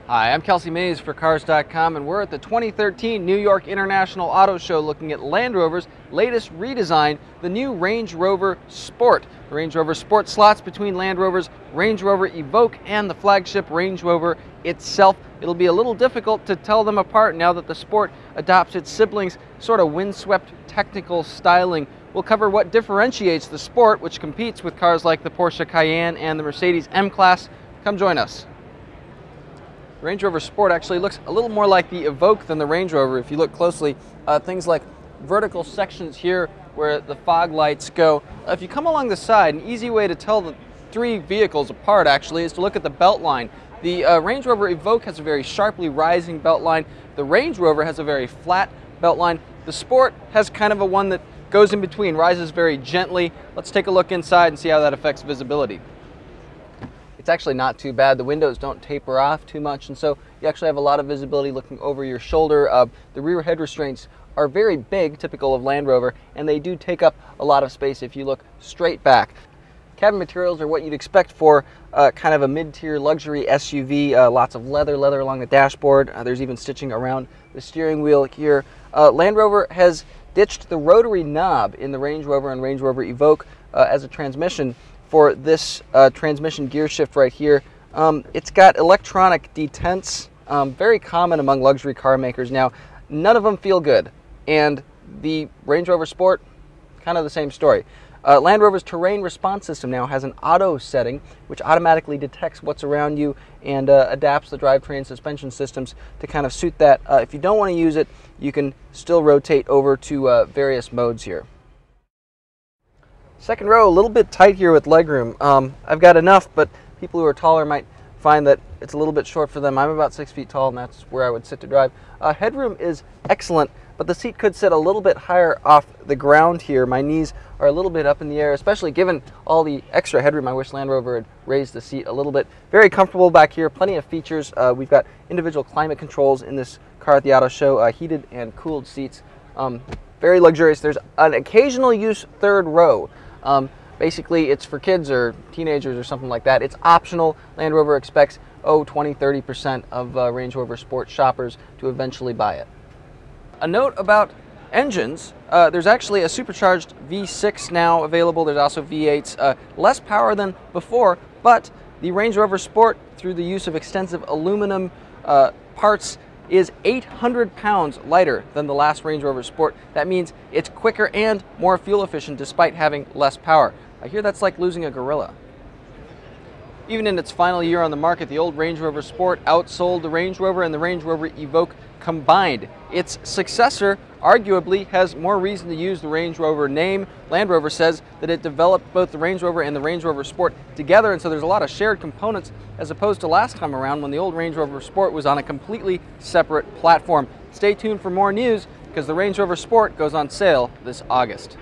Hi, I'm Kelsey Mays for Cars.com, and we're at the 2013 New York International Auto Show looking at Land Rover's latest redesign, the new Range Rover Sport. The Range Rover Sport slots between Land Rover's Range Rover Evoque and the flagship Range Rover itself. It'll be a little difficult to tell them apart now that the Sport adopts its siblings' sort of windswept technical styling. We'll cover what differentiates the Sport, which competes with cars like the Porsche Cayenne and the Mercedes M-Class. Come join us. Range Rover Sport actually looks a little more like the Evoque than the Range Rover. If you look closely, things like vertical sections here where the fog lights go. If you come along the side, an easy way to tell the three vehicles apart actually is to look at the belt line. The Range Rover Evoque has a very sharply rising belt line. The Range Rover has a very flat belt line. The Sport has kind of a one that goes in between, rises very gently. Let's take a look inside and see how that affects visibility. It's actually not too bad. The windows don't taper off too much, and so you actually have a lot of visibility looking over your shoulder. The rear head restraints are very big, typical of Land Rover, and they do take up a lot of space if you look straight back. Cabin materials are what you'd expect for kind of a mid-tier luxury SUV. Lots of leather along the dashboard. There's even stitching around the steering wheel here. Land Rover has ditched the rotary knob in the Range Rover and Range Rover Evoque as a transmission for this transmission gear shift right here. It's got electronic detents, very common among luxury car makers. Now, none of them feel good, and the Range Rover Sport, kind of the same story. Land Rover's terrain response system now has an auto setting, which automatically detects what's around you and adapts the drivetrain suspension systems to kind of suit that. If you don't want to use it, you can still rotate over to various modes here. Second row, a little bit tight here with legroom. I've got enough, but people who are taller might find that it's a little bit short for them. I'm about 6 feet tall, and that's where I would sit to drive. Headroom is excellent, but the seat could sit a little bit higher off the ground here. My knees are a little bit up in the air, especially given all the extra headroom. I wish Land Rover had raised the seat a little bit. Very comfortable back here, plenty of features. We've got individual climate controls in this car at the auto show, heated and cooled seats. Very luxurious. There's an occasional use third row. Basically, it's for kids or teenagers or something like that. It's optional. Land Rover expects 20–30% of Range Rover Sport shoppers to eventually buy it. A note about engines, there's actually a supercharged V6 now available. There's also V8s, less power than before, but the Range Rover Sport, through the use of extensive aluminum parts, is 800 pounds lighter than the last Range Rover Sport. That means it's quicker and more fuel efficient despite having less power. I hear that's like losing a gorilla. Even in its final year on the market, the old Range Rover Sport outsold the Range Rover and the Range Rover Evoque combined. Its successor arguably has more reason to use the Range Rover name. Land Rover says that it developed both the Range Rover and the Range Rover Sport together, and so there's a lot of shared components as opposed to last time around when the old Range Rover Sport was on a completely separate platform. Stay tuned for more news because the Range Rover Sport goes on sale this August.